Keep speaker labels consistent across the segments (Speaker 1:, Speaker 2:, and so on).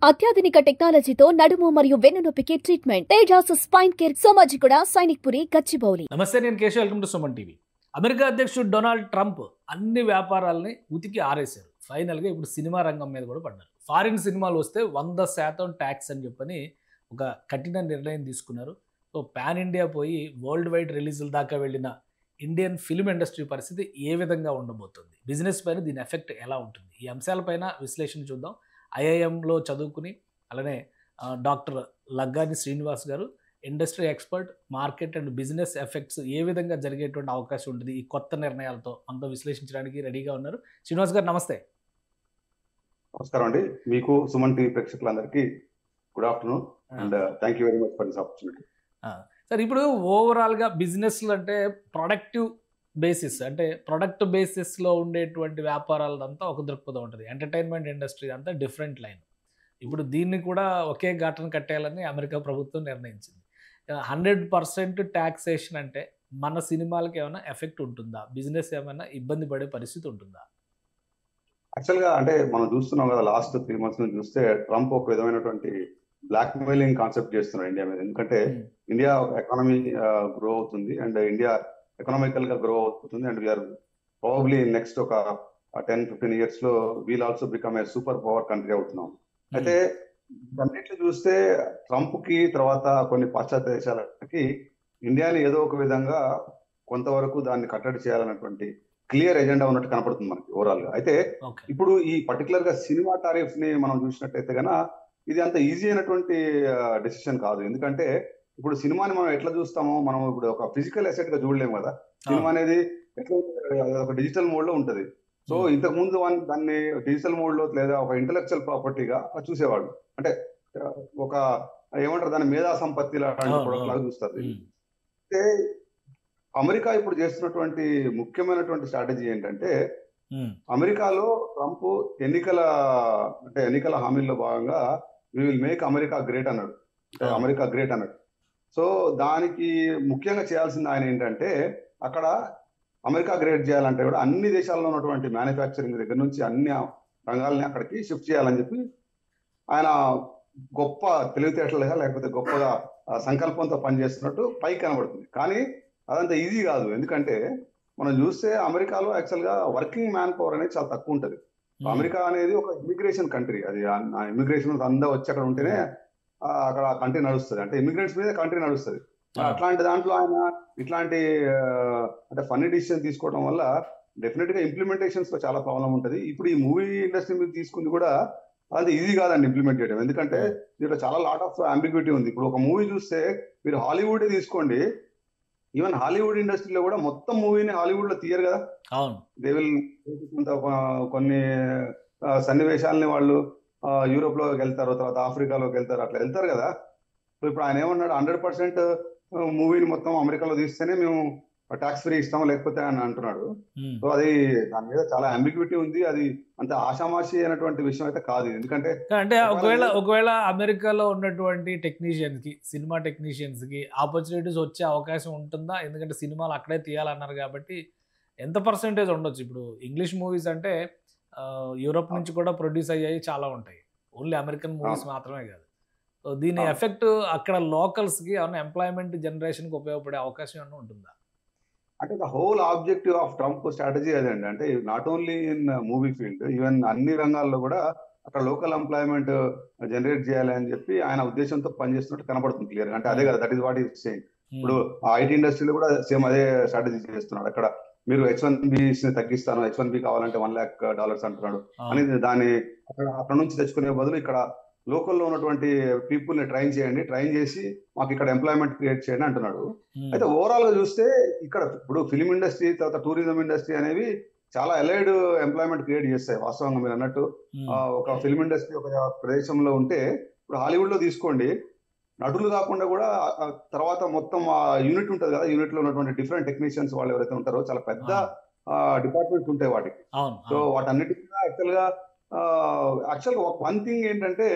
Speaker 1: అత్యాధునిక టెక్నాలజీతో నడుము మరియు వెన్నునొప్పికి treatment. Tejas spine care, Somajiguda, Sainikpuri, Gachibowli.
Speaker 2: నమస్తే, నేను Keshav. Welcome to Suman TV. America అధ్యక్షుడు డొనాల్డ్ ట్రంప్ అన్ని వ్యాపారాలని ఉతికి ఆరేశారు. ఫైనల్గా ఇప్పుడు సినిమా రంగం మీద కూడా పడ్డారు. ఫారిన్ సినిమాలు వస్తే 100% ట్యాక్స్ అని చెప్పని ఒక కఠిన నిర్ణయం తీసుకున్నారు. సో పాన్ ఇండియా పోయి వరల్డ్ వైడ్ రిలీజుల దాకా వెళ్ళిన ఇండియన్ ఫిల్మ్ ఇండస్ట్రీ పరిస్థితి ఏ విధంగా ఉండబోతుంది, బిజినెస్ పైన దీని ఎఫెక్ట్ ఎలా ఉంటుంది, ఈ అంశాలపైన విశ్లేషణ చూద్దాం. ఐఐఎంలో చదువుకుని అలానే doctor Laggani Srinivas garu, industry expert, market and business effects ఏ విధంగా జరిగేటువంటి అవకాశం ఉంటుంది ఈ కొత్త నిర్ణయాలతో మనతో విశ్లేషించడానికి రెడీగా ఉన్నారు. శ్రీనివాస్ గారు నమస్తే.
Speaker 3: నమస్కారం అండి. మీకు సుమన్ టీవీ ప్రేక్షకులందరికీ good afternoon and thank you very much for this opportunity.
Speaker 2: Sir, ఇప్పుడు ఓవరాల్గా బిజినెస్లు అంటే ప్రొడక్టివ్ బేసిస్, అంటే ప్రొడక్ట్ బేసిస్లో ఉండేటువంటి వ్యాపారాలంతా ఒక దృక్పథం ఉంటుంది. ఎంటర్టైన్మెంట్ ఇండస్ట్రీ అంతా డిఫరెంట్ లైన్. ఇప్పుడు దీన్ని కూడా ఒకే ఘాటను కట్టేయాలని అమెరికా ప్రభుత్వం నిర్ణయించింది. 100% ట్యాక్సేషన్ అంటే మన సినిమాలకి ఏమైనా ఎఫెక్ట్ ఉంటుందా? బిజినెస్ ఏమైనా ఇబ్బంది పడే పరిస్థితి ఉంటుందా?
Speaker 3: యాక్చువల్గా అంటే మనం చూస్తున్నాం కదా, లాస్ట్ 3 months నుంచి చూస్తే ట్రంప్ ఒక విధమైనటువంటి బ్లాక్ మెయిలింగ్ కాన్సెప్ట్ చేస్తున్నారు ఇండియా మీద. ఎందుకంటే ఇండియా ఎకానమీ గ్రో అవుతుంది అండ్ ఇండియా ఎకనామికల్ గా గ్రో అవుతుంది అండ్ వీఆర్ ప్రాబబ్లీ నెక్స్ట్ ఒక 10-15 years లో we'll also become a super power country అవుతున్నాం. అయితే అన్నిట్లు చూస్తే ట్రంప్ కి తర్వాత కొన్ని పాశ్చాత్య దేశాలకి ఇండియాని ఏదో ఒక విధంగా కొంతవరకు దాన్ని కట్టడి చేయాలన్నటువంటి క్లియర్ ఎజెండా ఉన్నట్టు కనపడుతుంది మనకి ఓవరాల్ గా. అయితే ఇప్పుడు ఈ పర్టికులర్ గా సినిమా టారిఫ్స్ ని మనం చూసినట్టయితే కన్నా ఇది అంత ఈజీ అయినటువంటి డెసిషన్ కాదు. ఎందుకంటే ఇప్పుడు సినిమాని మనం ఎట్లా చూస్తామో, మనం ఇప్పుడు ఒక ఫిజికల్ అసెట్ గా చూడలేము కదా. సినిమా అనేది ఎట్లా ఒక డిజిటల్ మోడ్ లో ఉంటది. సో ఇంతకు ముందు దాన్ని డిజిటల్ మోడ్ లో లేదా ఒక ఇంటలెక్చువల్ ప్రాపర్టీగా చూసేవాడు. అంటే ఒక ఏమంటారు దాని మేధా సంపత్తి లాగా చూస్తారు. అయితే అమెరికా ఇప్పుడు చేస్తున్నటువంటి ముఖ్యమైనటువంటి స్ట్రాటజీ ఏంటంటే, అమెరికాలో ట్రంప్ ఎన్నికల హామీల్లో భాగంగా we will make America great అన్నాడు. అమెరికా గ్రేట్ అన్నాడు. సో దానికి ముఖ్యంగా చేయాల్సింది ఆయన ఏంటంటే, అక్కడ అమెరికా గ్రేట్ చేయాలంటే కూడా అన్ని దేశాల్లో ఉన్నటువంటి మ్యానుఫ్యాక్చరింగ్ దగ్గర నుంచి అన్ని రంగాలని అక్కడికి షిఫ్ట్ చేయాలని చెప్పి ఆయన గొప్ప తెలివితేటలుగా లేకపోతే గొప్పగా సంకల్పంతో పనిచేస్తున్నట్టు పైకి కనబడుతుంది. కానీ అదంతా ఈజీ కాదు. ఎందుకంటే మనం చూస్తే అమెరికాలో యాక్చువల్ గా వర్కింగ్ మ్యాన్ పవర్ అనేది చాలా తక్కువ ఉంటుంది. అమెరికా అనేది ఒక ఇమిగ్రేషన్ కంట్రీ. అది ఇమిగ్రేషన్ అంతా వచ్చి అక్కడ ఉంటేనే అక్కడ కంట్రీ నడుస్తుంది. అంటే ఇమిగ్రెంట్స్ మీద కంట్రీ నడుస్తుంది. అట్లాంటి దాంట్లో ఆయన ఇట్లాంటి అంటే ఫన్నీ డిసిషన్ తీసుకోవడం వల్ల డెఫినెట్ గా ఇంప్లిమెంటేషన్స్ లో చాలా ప్రాబ్లం ఉంటుంది. ఇప్పుడు ఈ మూవీ ఇండస్ట్రీ మీద తీసుకుంది కూడా అది ఈజీ కాదండి ఇంప్లిమెంట్ చేయడం. ఎందుకంటే దీంట్లో చాలా లాట్ ఆఫ్ అంబిగ్యూటీ ఉంది. ఇప్పుడు ఒక మూవీ చూస్తే మీరు హాలీవుడ్ తీసుకోండి, ఈవెన్ హాలీవుడ్ ఇండస్ట్రీలో కూడా మొత్తం మూవీని హాలీవుడ్ లో తీయరు కదా. దే విల్ కొన్ని సన్నివేశాలని వాళ్ళు యూరోప్ లోకి వెళ్తారు, తర్వాత ఆఫ్రికాలోకి వెళ్తారు, అట్లా వెళ్తారు కదా. సో ఇప్పుడు ఆయన ఏమన్నాడు, 100% మూవీని మొత్తం అమెరికాలో తీస్తేనే మేము ట్యాక్స్ ఫ్రీ ఇస్తాం, లేకపోతే అని అంటున్నాడు. సో అది దాని మీద చాలా అంబిగ్యూటీ ఉంది. అది అంత ఆషామాషి అయినటువంటి విషయం అయితే కాదు. ఎందుకంటే
Speaker 2: అంటే ఒకవేళ అమెరికాలో ఉన్నటువంటి టెక్నీషియన్స్ కి, సినిమా టెక్నీషియన్స్ కి ఆపర్చునిటీస్ వచ్చే అవకాశం ఉంటుందా? ఎందుకంటే సినిమాలు అక్కడే తీయాలన్నారు కాబట్టి ఎంత పర్సెంటేజ్ ఉండొచ్చు? ఇప్పుడు ఇంగ్లీష్ మూవీస్ అంటే యూరోప్ నుంచి కూడా ప్రొడ్యూస్ అయ్యాయి చాలా ఉంటాయి, ఓన్లీ అమెరికన్ మూవీస్ మాత్రమే కాదు. సో దీని ఎఫెక్ట్ అక్కడ లోకల్స్ కి ఏమైనా ఎంప్లాయ్మెంట్ జనరేషన్ కి ఉపయోగపడే అవకాశం ఏమైనా ఉంటుందా?
Speaker 3: అంటే the whole objective of Trump strategy అదండి. అంటే not only in movie field, even అన్ని రంగాల్లో కూడా అక్కడ లోకల్ ఎంప్లాయ్మెంట్ జనరేట్ చేయాలి అని చెప్పి ఆయన ఉద్దేశంతో పనిచేస్తున్నట్టు కనబడుతుంది క్లియర్. అంటే అదే కదా, that is what is saying. ఇప్పుడు ఐటీ ఇండస్ట్రీలో కూడా సేమ్ అదే స్ట్రాటజీ చేస్తున్నాడు. అక్కడ మీరు H1Bs ని తగ్గిస్తాను, H1B కావాలంటే $1 lakh అంటున్నాడు. అని దాన్ని అక్కడ నుంచి తెచ్చుకునే బదులు ఇక్కడ లోకల్లో ఉన్నటువంటి పీపుల్ ని ట్రైన్ చేసి మాకు ఇక్కడ ఎంప్లాయ్మెంట్ క్రియేట్ చేయండి అంటున్నాడు. అయితే ఓవరాల్ గా చూస్తే ఇక్కడ ఇప్పుడు ఫిలిం ఇండస్ట్రీ తర్వాత టూరిజం ఇండస్ట్రీ అనేవి చాలా ఎలైడ్ ఎంప్లాయ్మెంట్ క్రియేట్ చేస్తాయి. వాస్తవంగా మీరు అన్నట్టు ఒక ఫిలిం ఇండస్ట్రీ ఒక ప్రదేశంలో ఉంటే, ఇప్పుడు హాలీవుడ్ లో తీసుకోండి, నటులు కాకుండా కూడా తర్వాత మొత్తం యూనిట్ ఉంటుంది కదా, యూనిట్ లో ఉన్నటువంటి డిఫరెంట్ టెక్నీషియన్స్ వాళ్ళు ఎవరైతే ఉంటారో చాలా పెద్ద డిపార్ట్మెంట్స్ ఉంటాయి వాటికి. సో వాటన్నిటికీ యాక్చువల్గా వన్ థింగ్ ఏంటంటే,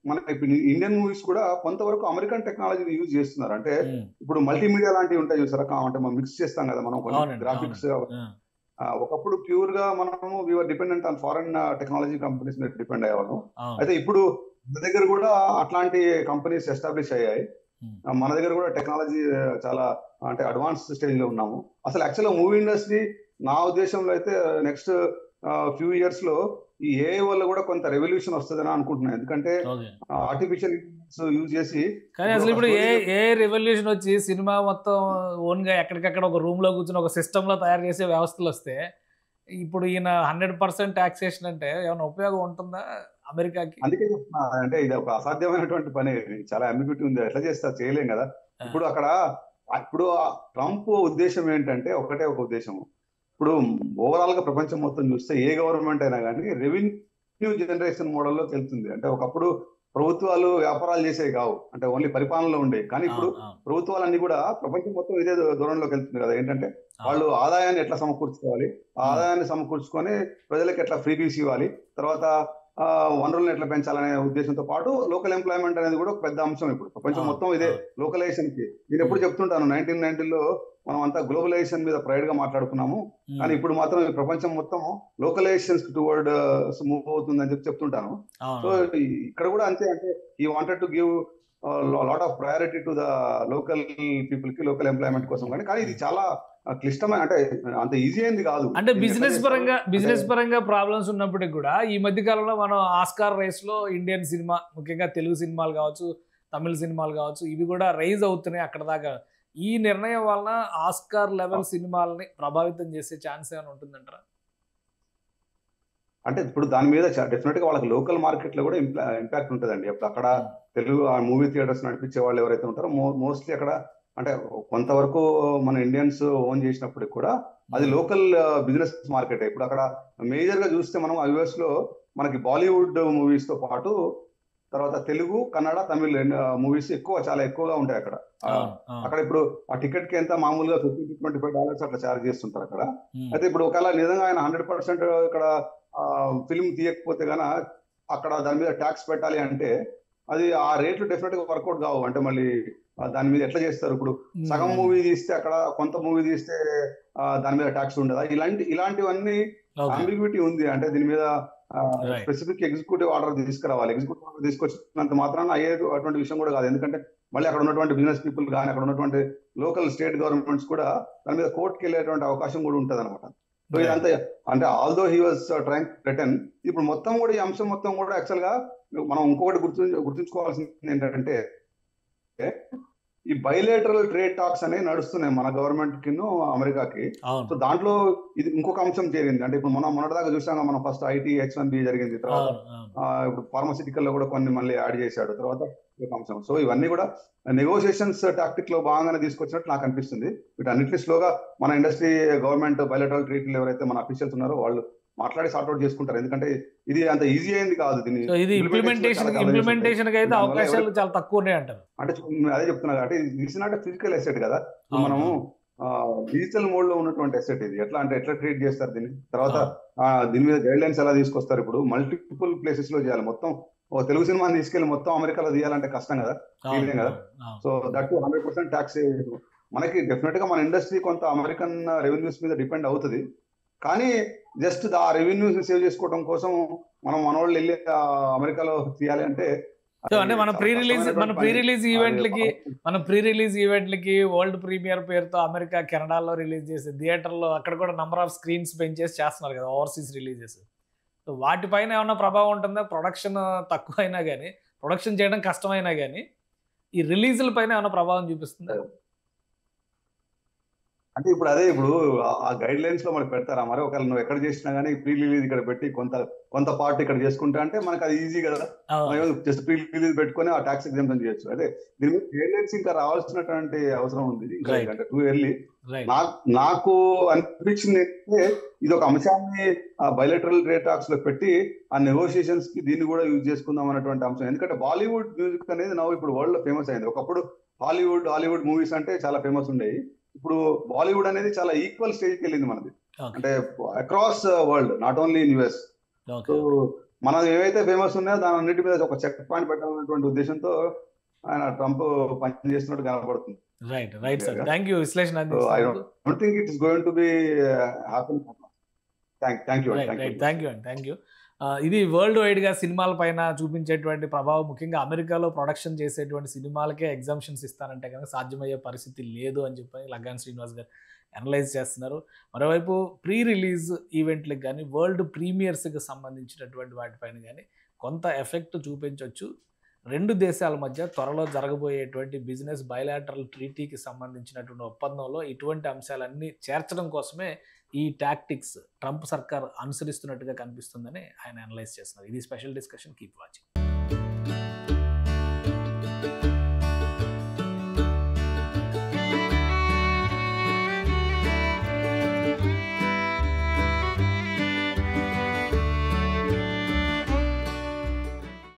Speaker 3: మన ఇప్పుడు ఇండియన్ మూవీస్ కూడా కొంతవరకు అమెరికన్ టెక్నాలజీని యూజ్ చేస్తున్నారు. అంటే ఇప్పుడు మల్టీమీడియా లాంటివి ఉంటాయి చూసారా, అంటే మనం మిక్స్ చేస్తాం కదా, మనం కొన్ని గ్రాఫిక్స్ ఒకప్పుడు ప్యూర్ గా మనము we are dependent on foreign technology companies మీద డిపెండ్ అయ్యేవాళ్ళం. అయితే ఇప్పుడు మన దగ్గర కూడా అట్లాంటి కంపెనీస్ ఎస్టాబ్లిష్ అయ్యాయి. మన దగ్గర కూడా టెక్నాలజీ చాలా అంటే అడ్వాన్స్ స్టేజ్ లో ఉన్నాము. అసలు యాక్చువల్గా మూవీ ఇండస్ట్రీ నా ఉద్దేశంలో అయితే నెక్స్ట్ ఫ్యూ ఇయర్స్ లో ఈ ఏఐ వల్ల కూడా కొంత రెవల్యూషన్ వస్తుందని అనుకుంటున్నాను. ఎందుకంటే ఆర్టిఫిషియల్ ఇంటెలిజెన్స్ యూజ్ చేసి
Speaker 2: కానీ అసలు ఇప్పుడు ఏ రెవల్యూషన్ వచ్చి సినిమా మొత్తం ఓన్ గా ఎక్కడికక్కడ ఒక రూమ్ లో కూర్చొని ఒక సిస్టమ్ లో తయారు చేసే వ్యవస్థలు వస్తే ఇప్పుడు ఈయన 100% టాక్సేషన్ అంటే ఏమైనా ఉపయోగం ఉంటుందా అమెరికాకి?
Speaker 3: అందుకే చెప్తున్నా, అంటే ఇది ఒక అసాధ్యమైనటువంటి పని, చాలా అంబిగ్యూటీ ఉంది, ఎట్లా చేస్తా చేయలేం కదా. ఇప్పుడు ఇప్పుడు ట్రంప్ ఉద్దేశం ఏంటంటే ఒకటే ఒక ఉద్దేశం. ఇప్పుడు ఓవరాల్ గా ప్రపంచం మొత్తం చూస్తే ఏ గవర్నమెంట్ అయినా కానీ రెవెన్యూ జనరేషన్ మోడల్లోకి వెళ్తుంది. అంటే ఒకప్పుడు ప్రభుత్వాలు వ్యాపారాలు చేసేవి కావు, అంటే ఓన్లీ పరిపాలనలో ఉండేవి. కానీ ఇప్పుడు ప్రభుత్వాలన్నీ కూడా ప్రపంచం మొత్తం ఇదే దూరంలోకి వెళ్తుంది కదా. ఏంటంటే వాళ్ళు ఆదాయాన్ని ఎట్లా సమకూర్చుకోవాలి, ఆ ఆదాయాన్ని సమకూర్చుకొని ప్రజలకు ఎట్లా ఫ్రీబీస్ ఇవ్వాలి, తర్వాత వనరులను ఎట్లా పెంచాలనే ఉద్దేశంతో పాటు లోకల్ ఎంప్లాయ్మెంట్ అనేది కూడా ఒక పెద్ద అంశం. ఇప్పుడు ప్రపంచం మొత్తం ఇదే లోకలైజేషన్ కి. నేను ఎప్పుడు చెప్తుంటాను, 1990లో మనం అంతా గ్లోబలైజేషన్ మీద ప్రైడ్ గా మాట్లాడుకున్నాము, కానీ ఇప్పుడు మాత్రం ప్రపంచం మొత్తం లోకలైజేషన్ టువర్డ్ మూవ్ అవుతుందని చెప్తుంటాను. సో ఇక్కడ కూడా అంతే, అంటే ఈ wanted to give lot of priority to the local people కి, లోకల్ ఎంప్లాయ్మెంట్ కోసం. కానీ ఇది చాలా క్లిష్టమైన, అంటే అంత ఈజీ అయింది కాదు.
Speaker 2: అంటే బిజినెస్ పరంగా ప్రాబ్లమ్స్ ఉన్నప్పటికీ కూడా ఈ మధ్య కాలంలో మనం ఆస్కార్ రేస్ లో ఇండియన్ సినిమా, ముఖ్యంగా తెలుగు సినిమాలు కావచ్చు, తమిళ సినిమాలు కావచ్చు, ఇవి కూడా రైజ్ అవుతున్నాయి అక్కడ దాకా. ఈ నిర్ణయం వలన ఆస్కార్ లెవెల్ సినిమాలని ప్రభావితం చేసే ఛాన్స్ ఏమైనా ఉంటుందంటారా?
Speaker 3: అంటే ఇప్పుడు దాని మీద డెఫినెట్ గా వాళ్ళకి లోకల్ మార్కెట్ లో కూడా ఇంపాక్ట్ ఉంటుందండి. అక్కడ తెలుగు మూవీ థియేటర్స్ నడిపించే వాళ్ళు ఎవరైతే ఉంటారో మోస్ట్లీ అక్కడ, అంటే కొంతవరకు మన ఇండియన్స్ ఓన్ చేసినప్పటికి కూడా అది లోకల్ బిజినెస్ మార్కెట్. ఇప్పుడు అక్కడ మేజర్ గా చూస్తే మనం యుఎస్ లో మనకి బాలీవుడ్ మూవీస్ తో పాటు తర్వాత తెలుగు, కన్నడ, తమిళ్ మూవీస్ చాలా ఎక్కువగా ఉంటాయి అక్కడ. అక్కడ ఇప్పుడు ఆ టికెట్ కి ఎంత మామూలుగా $50-25 అట్లా ఛార్జ్ చేస్తుంటారు అక్కడ. అయితే ఇప్పుడు ఒకవేళ నిజంగా ఆయన 100% ఇక్కడ ఫిల్మ్ తీయకపోతే గాన అక్కడ దాని మీద ట్యాక్స్ పెట్టాలి అంటే అది ఆ రేట్లు డెఫినెట్ గా వర్కౌట్ కావు. అంటే మళ్ళీ దాని మీద ఎట్లా చేస్తారు? ఇప్పుడు సగం మూవీ తీస్తే అక్కడ, కొంత మూవీ తీస్తే దాని మీద ట్యాక్స్ ఉండదా? ఇలాంటివన్నీ అంబిగ్యూటీ ఉంది. అంటే దీని మీద స్పెసిఫిక్ ఎగ్జిక్యూటివ్ ఆర్డర్ తీసుకురావాలి. ఎగ్జిక్యూటివ్ ఆర్డర్ తీసుకొచ్చినంత మాత్రాన అయ్యేది అటువంటి విషయం కూడా కాదు. ఎందుకంటే మళ్ళీ అక్కడ ఉన్నటువంటి బిజినెస్ పీపుల్ కానీ, అక్కడ ఉన్నటువంటి లోకల్ స్టేట్ గవర్నమెంట్స్ కూడా దాని మీద కోర్టుకి వెళ్ళేటువంటి అవకాశం కూడా ఉంటుంది అనమాట. సో ఇదంతా, అంటే although he was trying to threaten, ఇప్పుడు మొత్తం కూడా ఈ అంశం మొత్తం కూడా యాక్చువల్ గా మనం ఇంకొకటి గుర్తుంచుకోవాల్సింది ఏంటంటే, ఈ బైలేటరల్ ట్రేడ్ టాక్స్ అనేవి నడుస్తున్నాయి మన గవర్నమెంట్ కి అమెరికాకి. సో దాంట్లో ఇది ఇంకొక అంశం చేరింది. అంటే ఇప్పుడు మనం మొన్నటిదాకా చూసాం, మనం ఫస్ట్ ఐటీ H-1B జరిగింది, తర్వాత ఇప్పుడు ఫార్మాసిటికల్ లో కూడా కొన్ని మళ్ళీ యాడ్ చేశాడు, తర్వాత ఒక అంశం. సో ఇవన్నీ కూడా నెగోషియేషన్స్ టాక్టిక్ లో భాగంగానే తీసుకొచ్చినట్టు నాకు అనిపిస్తుంది. వీటన్నిటి స్లోగా మన ఇండస్ట్రీ, గవర్నమెంట్ బైలేటరల్ ట్రీట్లు ఎవరైతే మన అఫీషియల్స్ ఉన్నారో వాళ్ళు మాట్లాడి సార్ట్అవుట్ చేసుకుంటారు. ఎందుకంటే ఇది అంత ఈజీ అయింది కాదు. దీన్ని
Speaker 2: ఇంప్లిమెంటేషన్ అయితే అవకాశాలు చాలా తక్కువ ఉన్నాయి అంటారు.
Speaker 3: అంటే అదే చెప్తున్నా, అంటే ఇది నాట్ ఫిజికల్ అసెట్ కదా, మనము డిజిటల్ మోడ్ లో ఉన్నటువంటి అసెట్. ఇది ఎట్లా ట్రీట్ చేస్తారు దీన్ని, తర్వాత దీని మీద గైడ్ లైన్స్ ఎలా తీసుకొస్తారు? ఇప్పుడు మల్టిపుల్ ప్లేసెస్ లో చేయాలి. మొత్తం తెలుగు సినిమాని తీసుకెళ్లి మొత్తం అమెరికాలో తీయాలంటే కష్టం కదా, కదా. సో దట్ 100% ట్యాక్స్ మనకి డెఫినెట్ గా మన ఇండస్ట్రీ కొంత అమెరికన్ రెవెన్యూస్ మీద డిపెండ్ అవుతుంది. కానీ జస్ట్ ఆ రెవెన్యూస్ సేవ్ చేసుకోవడం కోసం మనం మనోళ్ళు వెళ్ళి అమెరికాలో తీయాలి అంటే,
Speaker 2: మన ప్రీ రిలీజ్ ఈవెంట్లకి వరల్డ్ ప్రీమియర్ పేరుతో అమెరికా, కెనడాలో రిలీజ్ చేసే థియేటర్లో అక్కడ కూడా నంబర్ ఆఫ్ స్క్రీన్స్ పెంచేసి చేస్తున్నారు కదా ఓవర్సీస్ రిలీజెస్. సో వాటిపైన ఏమన్నా ప్రభావం ఉంటుందా? ప్రొడక్షన్ తక్కువ అయినా కానీ, ప్రొడక్షన్ చేయడం కష్టమైనా కానీ ఈ రిలీజుల పైన ఏమైనా ప్రభావం చూపిస్తుందా?
Speaker 3: అంటే ఇప్పుడు ఇప్పుడు ఆ గైడ్ లైన్స్ లో మనకు పెడతారా? మరి ఒకవేళ నువ్వు ఎక్కడ చేసినా కానీ ప్రీ రిలీజ్ ఇక్కడ పెట్టి కొంత పార్ట్ ఇక్కడ చేసుకుంటా అంటే మనకు అది ఈజీ కదా. జస్ట్ ప్రీ రిలీజ్ పెట్టుకొని ఆ ట్యాక్స్ ఎగ్జామ్షన్ చేయొచ్చు. అదే దీని మీద గైడ్ లైన్స్ ఇంకా రావాల్సినటువంటి అవసరం ఉంది, అంటే టూ ఎర్లీ. నాకు అనిపించింది అంటే ఇది ఒక అంశాన్ని బైలేటరల్ ట్రేడ్ టాక్స్ లో పెట్టి ఆ నెగోషియేషన్స్ కి దీన్ని కూడా యూజ్ చేసుకుందాం అన్నటువంటి అంశం. ఎందుకంటే బాలీవుడ్ మ్యూజిక్ అనేది ఇప్పుడు వరల్డ్ లో ఫేమస్ అయింది. ఒకప్పుడు హాలీవుడ్ మూవీస్ అంటే చాలా ఫేమస్ ఉండేవి. ఇప్పుడు బాలీవుడ్ అనేది చాలా ఈక్వల్ స్టేజ్కి వెళ్ళింది మనది, అంటే across world, not only in US. So మనం ఏవైతే ఫేమస్ ఉన్నాయో దాని అన్నిటి మీద ఒక చెక్ పాయింట్ పెట్టాలన్నటువంటి ఉద్దేశంతో ఆయన ట్రంప్ పనిచేస్తున్నట్టు కనబడుతుంది.
Speaker 2: రైట్ సార్, థ్యాంక్ యూ విశ్లేషణ.
Speaker 3: I don't think it is going to be happen. Thank you.
Speaker 2: ఇది వరల్డ్ వైడ్గా సినిమాల పైన చూపించేటువంటి ప్రభావం, ముఖ్యంగా అమెరికాలో ప్రొడక్షన్ చేసేటువంటి సినిమాలకే ఎగ్జామ్షన్స్ ఇస్తారంటే కనుక సాధ్యమయ్యే పరిస్థితి లేదు అని చెప్పని లగ్గాన్ శ్రీనివాస్ గారు అనలైజ్ చేస్తున్నారు. మరోవైపు ప్రీ రిలీజ్ ఈవెంట్లకు కానీ వరల్డ్ ప్రీమియర్స్కి సంబంధించినటువంటి వాటిపైన కానీ కొంత ఎఫెక్ట్ చూపించవచ్చు. రెండు దేశాల మధ్య త్వరలో జరగబోయేటువంటి బిజినెస్ బయలాటరల్ ట్రీటీకి సంబంధించినటువంటి ఒప్పందంలో ఇటువంటి అంశాలన్నీ చేర్చడం కోసమే ఈ టాక్టిక్స్ ట్రంప్ సర్కార్ అనుసరిస్తున్నట్టుగా కనిపిస్తుందని ఆయన అనలైజ్ చేస్తున్నారు. ఇది స్పెషల్ డిస్కషన్. Keep watching.